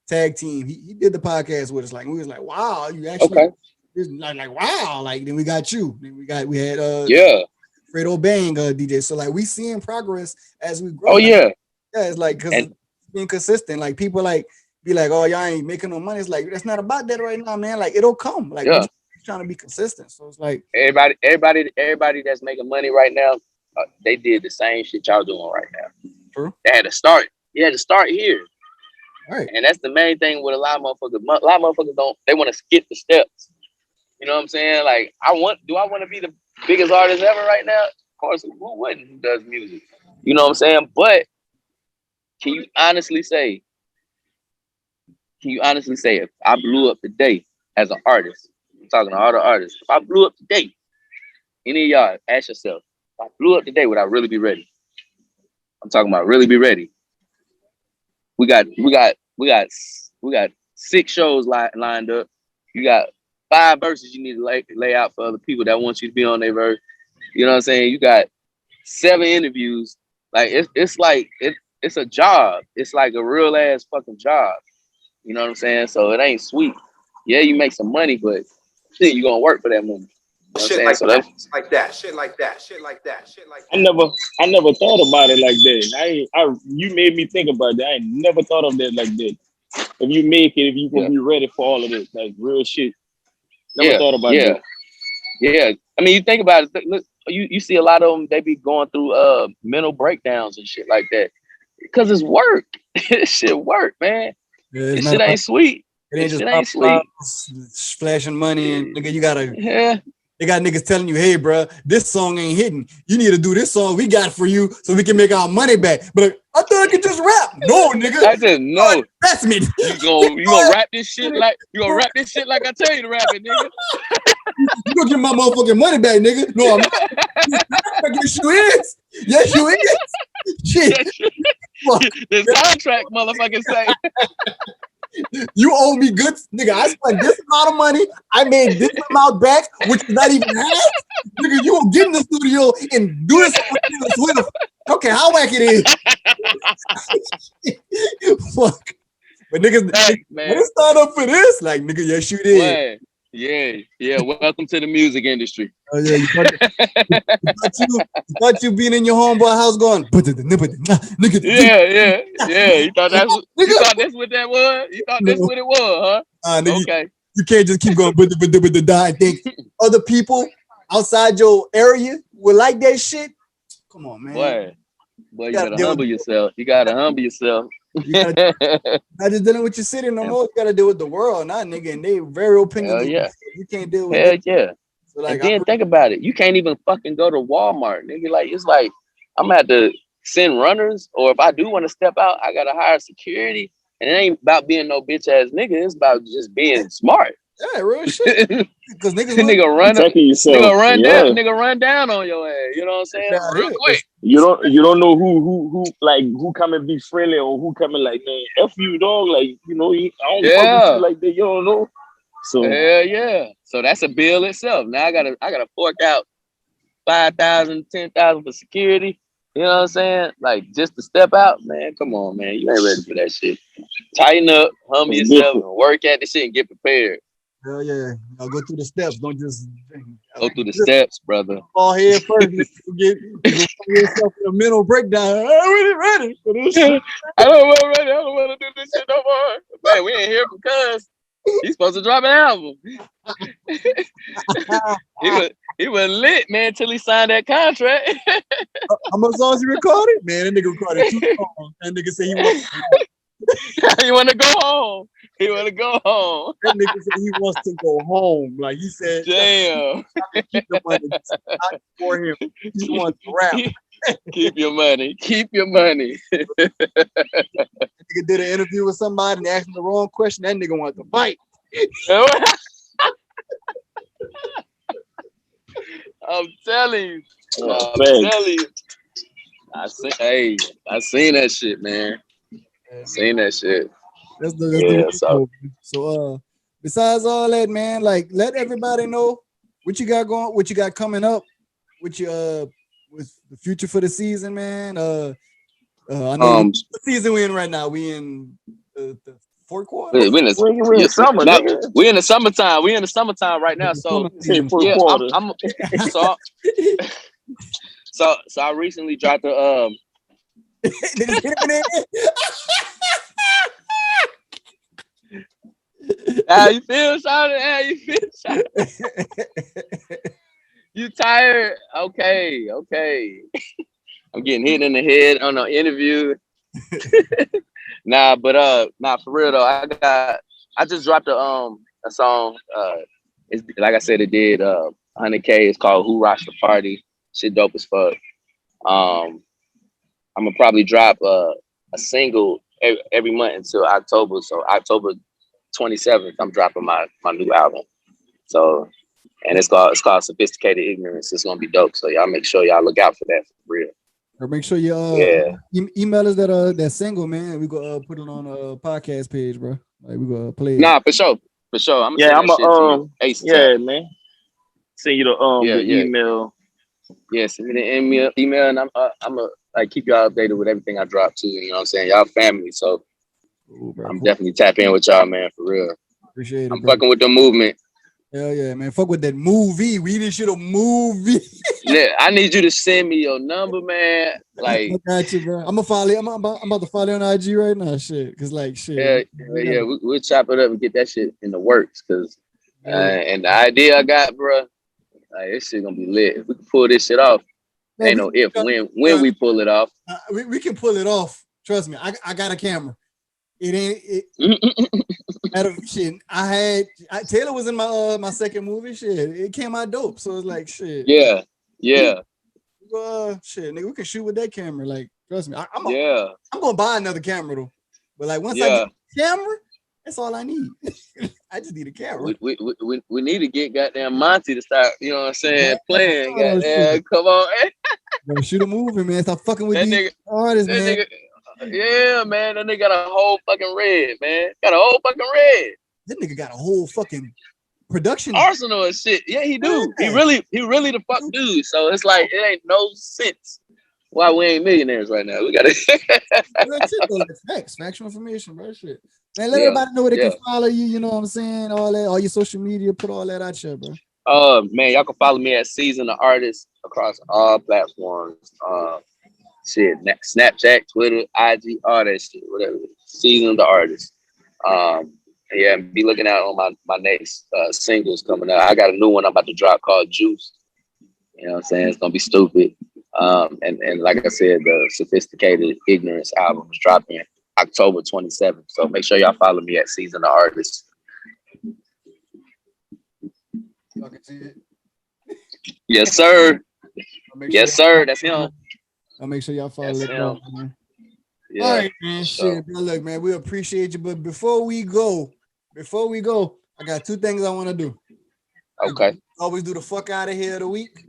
tag team. He did the podcast with us. Like we was like, wow, you actually like wow. Like then we got you. Then we had Fredo Bang DJ. So like we seeing progress as we grow. Oh yeah. Yeah, it's like because being consistent. Like people like be like, oh, y'all ain't making no money. It's like that's not about that right now, man. Like it'll come. Like we're trying to be consistent. So it's like everybody that's making money right now, they did the same shit y'all doing right now. True. They had to start. You had to start here. Right. And that's the main thing with a lot of motherfuckers. A lot of motherfuckers they want to skip the steps. You know what I'm saying? Like, do I want to be the biggest artist ever right now? Of course, who wouldn't? Who does music? You know what I'm saying? But can you honestly say if I blew up today as an artist, I'm talking to all the artists, if I blew up today, any of y'all ask yourself, if I blew up today, would I really be ready? I'm talking about really be ready. We got 6 shows lined up. You got 5 verses you need to lay out for other people that want you to be on their verse. You know what I'm saying? You got 7 interviews. Like it's a job. It's like a real ass fucking job. You know what I'm saying? So it ain't sweet. Yeah, you make some money, but you gonna work for that money. Shit like that. I never thought about it like that. You made me think about that. I ain't never thought of that like that. If you make it, if you gonna be ready for all of this, like real shit. Never thought about that. Yeah. I mean, you think about it. Look, you see a lot of them. They be going through mental breakdowns and shit like that because it's work. Shit work, man. This shit ain't sweet. It ain't just ain't sweet. Splashing money and nigga, you gotta. Yeah. They got niggas telling you, hey, bro, this song ain't hitting. You need to do this song we got for you so we can make our money back. But I thought I could just rap. No, nigga. I just know. Investment. You gonna rap this shit like I tell you to rap it, nigga. You gonna get my motherfucking money back, nigga. No, I'm not. Yes, you is. Yes, you is. Shit. The contract, motherfucker say. You owe me good, nigga. I spent this amount of money. I made this amount back, which is not even half. Nigga, you gonna get in the studio and do this with okay, how whack it is. Fuck. But niggas, man, let's start up for this. Like, nigga, yes, you did. Yeah. Welcome to the music industry. Oh yeah, you thought you being in your homeboy house going. Yeah. You thought that's what that was. You thought that's what it was, huh? Nigga, okay. You can't just keep going. I think other people outside your area will like that shit. Come on, man. Boy, you gotta humble yourself. You gotta humble yourself. Not just dealing with your city no more. You gotta deal with the world, not nigga. And they very opinionated. Yeah. You can't deal with it. Yeah. So like, and then think about it. You can't even fucking go to Walmart, nigga. Like it's like I'm gonna have to send runners, or if I do want to step out, I gotta hire security. And it ain't about being no bitch ass nigga. It's about just being smart. Yeah, real shit. Because niggas nigga run down on your ass. You know what I'm saying? Real quick. You don't know who come and be friendly or who come and like, man, F you, dog. Like, you know, I don't fuck with you like that. You don't know. So yeah. So that's a bill itself. Now I gotta fork out $5,000, $10,000 for security. You know what I'm saying? Like just to step out, man. Come on, man. You ain't ready for that shit. Tighten up, humble yourself, and work at the shit and get prepared. Hell yeah. I'll go through the steps. Don't just go through the steps, brother. Fall head first. You get yourself in a mental breakdown. I'm really ready for this shit. I don't want to do this shit no more. Man, we ain't here because he's supposed to drop an album. He was lit, man, until he signed that contract. How much songs he recorded? Man, that nigga recorded 2 songs. That nigga said he want to go home. He want to go home. That nigga said he wants to go home. Like he said, damn. Keep the money. Not for him. He wants to rap. Keep your money. Keep your money. Nigga did an interview with somebody and asked him the wrong question. That nigga wanted to fight. I'm telling you. I seen that shit, man. Seen that shit. That's the so besides all that, man, like let everybody know what you got going, what you got coming up, with the future for the season, man. I know what season we in right now. We in the fourth quarter. We in the summer. We in the summertime. We in the summertime right now. So so I recently dropped the How you feel, Shawty? How you feel, Shawty? You tired? Okay. I'm getting hit in the head on an interview. For real though. I just dropped a song. It's like I said, it did 100K. It's called Who Rocks the Party. Shit dope as fuck. I'm gonna probably drop a single every month until October. So October 27th, I'm dropping my new album. So, and it's called Sophisticated Ignorance. It's gonna be dope. So y'all make sure y'all look out for that for real. Or make sure you email us that single, man. We go put it on a podcast page, bro. Like we gonna play it. Nah, for sure. I'm man. Send you the email. Yeah, send me the email, and I'm gonna like keep y'all updated with everything I drop too. You know what I'm saying? Y'all family, so I'm definitely tap in with y'all, man, for real. Appreciate it. I'm fucking with the movement. Hell yeah, man. Fuck with that movie. We need shit a movie. Yeah, I need you to send me your number, man. I Like, got you, bro. I'm gonna follow you. I'm about to follow you on IG right now. Shit. Cause like shit. yeah, we'll chop it up and get that shit in the works. Cause Yeah. and the idea I got, bro, like this shit gonna be lit. If we can pull this shit off, No, ain't no if when we pull it off. we can pull it off. Trust me. I got a camera. It ain't shit. Taylor was in my second movie. Shit, it came out dope. So it's like shit. Yeah. Shit, nigga, we can shoot with that camera. Like, trust me. I'm gonna buy another camera though. But like once I get the camera, that's all I need. I just need a camera. We need to get goddamn Monty to start, you know what I'm saying, playing. Goddamn, come on. Bro, shoot a movie, man. Stop fucking with these artists, man. Yeah, man. That nigga got a whole fucking red, man. Got a whole fucking red. That nigga got a whole fucking production arsenal and shit. Yeah, he do. Yeah. He really the fuck dude. So it's like it ain't no sense why we ain't millionaires right now. We gotta factual information, bro. Shit. Man, let everybody know where they can follow you, you know what I'm saying? All that, all your social media, put all that out there, bro. Man, y'all can follow me at Season the Artist across all platforms. Snapchat, Twitter, IG, all that shit, whatever. Season the Artist. Yeah, be looking out on my next singles coming out. I got a new one I'm about to drop called Juice. You know what I'm saying? It's gonna be stupid. And like I said, the Sophisticated Ignorance album is dropping October 27th. So make sure y'all follow me at Season the Artist. Y'all can see it. Yes, sir. Yes, sir. That's him. I'll make sure y'all follow that. Yeah. All right, man. Shit, bro. Look, man, we appreciate you. But before we go, I got two things I want to do. Okay. Always do the fuck out of here of the week.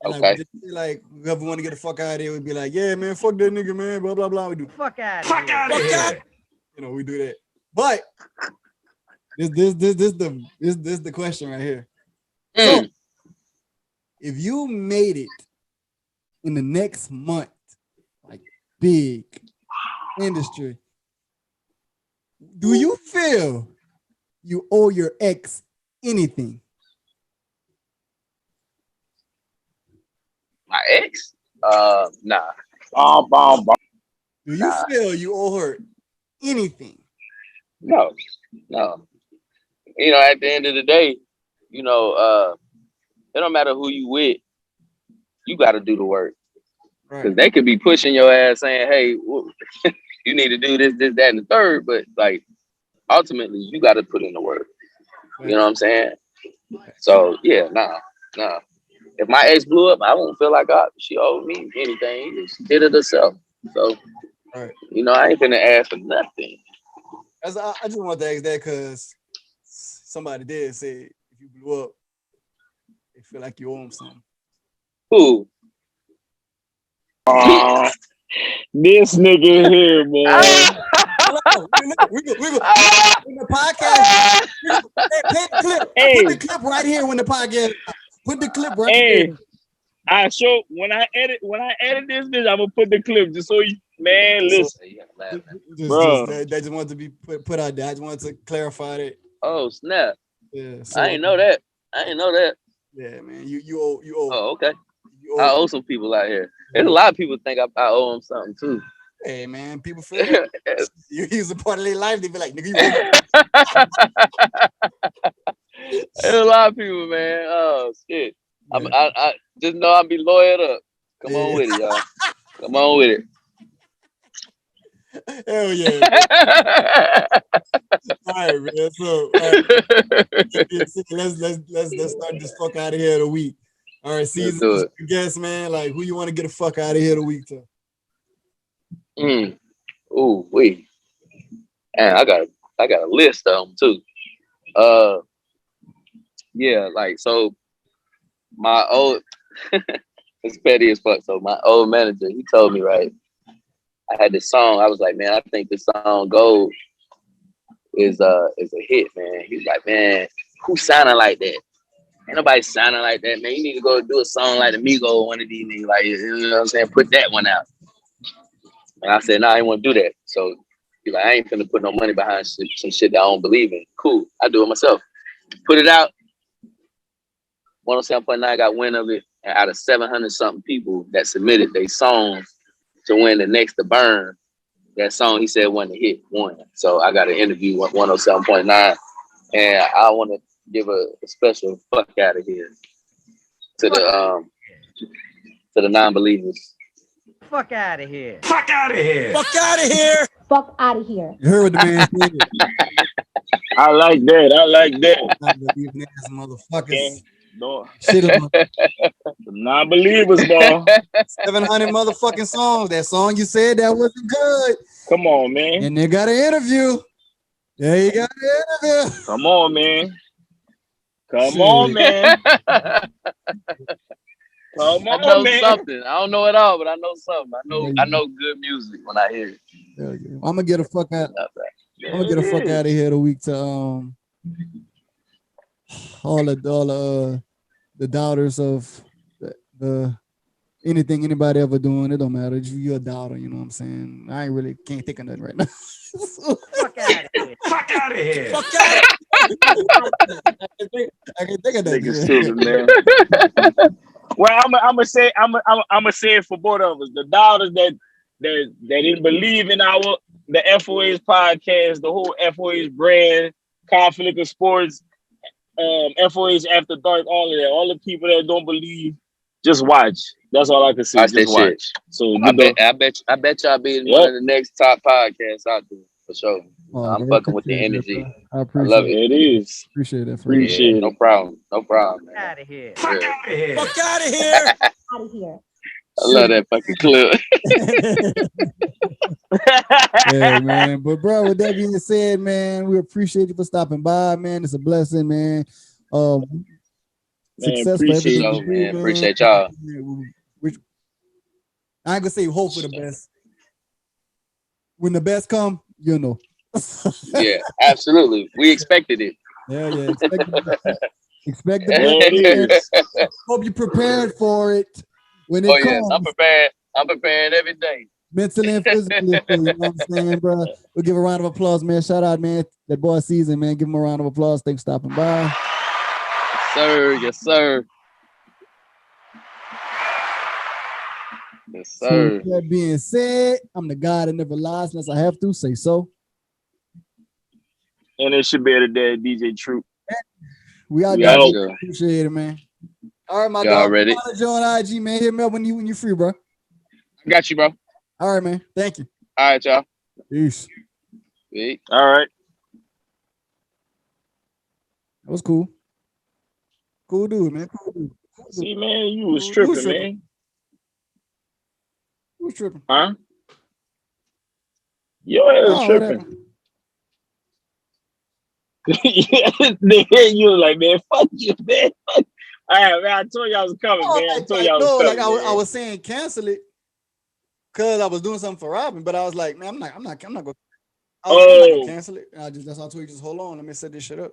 Okay. Like whoever want to get the fuck out of here, we'd be like, yeah, man, fuck that nigga, man. Blah blah blah. We do fuck out of here. You know, we do that. But this the question right here. So, if you made it in the next month, like big industry, do you feel you owe your ex anything? My ex? Nah. Do you feel you owe her anything? No. You know, at the end of the day, you know, it don't matter who you with, you got to do the work. Because they could be pushing your ass saying, hey, you need to do this, that, and the third. But like, ultimately, you got to put in the work. You know what I'm saying? So, yeah, nah. If my ex blew up, I won't feel like she owed me anything. She did it herself. So, you know, I ain't gonna ask for nothing. I just want to ask that because somebody did say if you blew up, they feel like you owe them something. Who? This nigga here, man. We go. In the podcast. Put the clip right here when the podcast. Put the clip right here. I show when I edit this bitch, I'm gonna put the clip just so you, man, listen. That just wanted to be put out there. I just wanted to clarify that. Oh snap! Yeah, so, I didn't know that. Yeah, man, you owe. Oh, okay. I owe some people out here. There's a lot of people think I owe them something too. Hey man, people feel you use a part of their life. They be like, nigga, you There's a lot of people, man. Oh shit! Yeah. I just know I'll be lawyered up. Come on with it, y'all. Come on with it. Hell yeah. All right, man. So let's start this fuck out of here of the week. All right, Season, guess, man. Like, who you want to get the fuck out of here of the week to? Oh, wait. Man, I got a list of them too. Yeah, like so. My old, it's petty as fuck. So my old manager, he told me, right, I had this song. I was like, man, I think this song Gold is a hit, man. He's like, man, who sounding like that? Ain't nobody sounding like that, man. You need to go do a song like Amigo or one of these niggas, like, you know what I'm saying? Put that one out. And I said, no, I ain't want to do that. So he's like, I ain't finna put no money behind some shit that I don't believe in. Cool, I do it myself. Put it out. 107.9 got wind of it, and out of 700 something people that submitted their songs to win the next to burn, that song he said wasn't a hit won. So I got an interview with 107.9, and I want to give a special fuck out of here to the non-believers. Fuck out of here. Fuck out of here. Fuck out of here. Fuck out of here. You heard what the man said. I like that. Ass motherfuckers. Okay. No. Shit on Non-believers, boy. 700 motherfucking songs. That song you said that wasn't good. Come on, man. And they got an interview. Yeah, you got an interview. Come on, man. Come on, man. Come I on, know man. something. I don't know it all, but I know something. I know good music when I hear it. Hell yeah. I'm gonna get a fuck out. I'm gonna get a fuck out of here the week to all the doubters of the anything anybody ever doing. It don't matter. You're a doubter, you know what I'm saying? I can't think of nothing right now. Fuck out of here. Fuck out of here. Fuck out of here. I can think of that. Nigga stupid, man. Well, I'm gonna say it for both of us. The doubters that didn't believe in the FOH podcast, the whole FOH brand, conflict of sports, FOH after dark, all of that. All the people that don't believe, just watch. That's all I can say. Watch Just that watch. shit. So I bet y'all be one of the next top podcasts out there for sure. Oh, I'm bro, fucking with the energy. I I appreciate love it. it. It is. Appreciate that. For Appreciate it. No problem, man. Out of here. Fuck out of here. Fuck out of here. Out of here. I love that fucking clip. Yeah, man. But bro, with that being said, man, we appreciate you for stopping by, man. It's a blessing, man. Success for appreciate everything y'all, you do, man. Appreciate y'all. I ain't gonna say hope for the best. When the best come, you know. Yeah, absolutely. We expected it. Yeah. Expect the best. Hope you prepared for it when it Oh comes. yes, I'm prepared. I'm preparing every day. Mentally and physically, you know what I'm saying, bro? We'll give a round of applause, man. Shout out, man. That boy season, man. Give him a round of applause. Thanks for stopping by. Yes, sir. Yes, So sir. with that being said, I'm the guy that never lies unless I have to. Say so. And it should be the dad, DJ Troop. We out We there. out. Appreciate it, man. All right, my Y'all dog. ready? Follow Joe on IG, man. Hit me up when you free, bro. I got you, bro. All right, man. Thank you. All right, y'all. Peace. Peace. All right. That was cool. Cool dude, man. Cool dude. See, man, you was Who tripping, was tripping? man. Who's tripping? Huh? Your ass Oh, tripping. Nigga, you was like, man, fuck you, man. All right, man. I told you I was coming, Oh, man. I told you I was no, coming. like I man. was saying cancel it because I was doing something for Robin, but I was like, man, I'm not gonna. I'm not gonna cancel it. And that's why I told you just hold on. Let me set this shit up.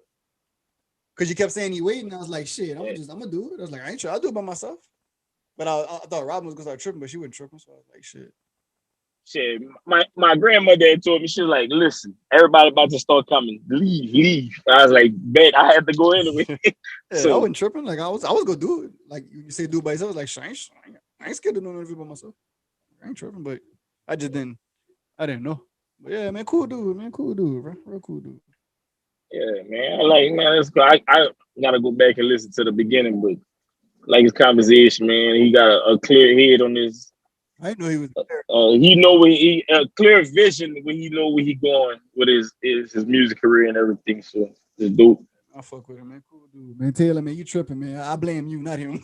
Cause you kept saying you waiting. I was like, shit, I'm gonna do it. I was like, I ain't sure. I'll do it by myself. But I thought Robin was gonna start tripping, but she wasn't tripping. So I was like, shit. Shit, my grandmother had told me, she was like, listen, everybody about to start coming. Leave. I was like, bet I had to go anyway. Yeah, I wasn't tripping. Like I was gonna do it. Like you say, do it by yourself. I was like, shit, I ain't scared to do an interview by myself. I ain't tripping, but I didn't know. But yeah, man, cool dude, bro. Real cool dude. Yeah, man. Let's go. I gotta go back and listen to the beginning, but like his conversation, man. He got a clear head on his. I didn't know he was there. He know where a clear vision when he know where he going with his music career and everything. So it's dope. I fuck with him, man. Cool dude, man. Taylor, man, you tripping, man. I blame you, not him.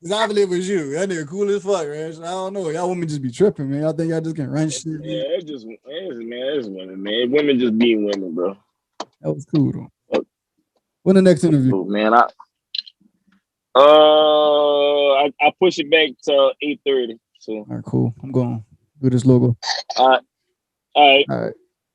Cause I believe it was you. That nigga cool as fuck, man. So I don't know. Y'all women just be tripping, man. Y'all think y'all just can run shit. Man. Yeah, it's women, man. Women just being women, bro. That was cool though. When the next interview? Oh, man, I push it back to 8:30. So all right, cool. I'm going. Do this logo. all right. All right.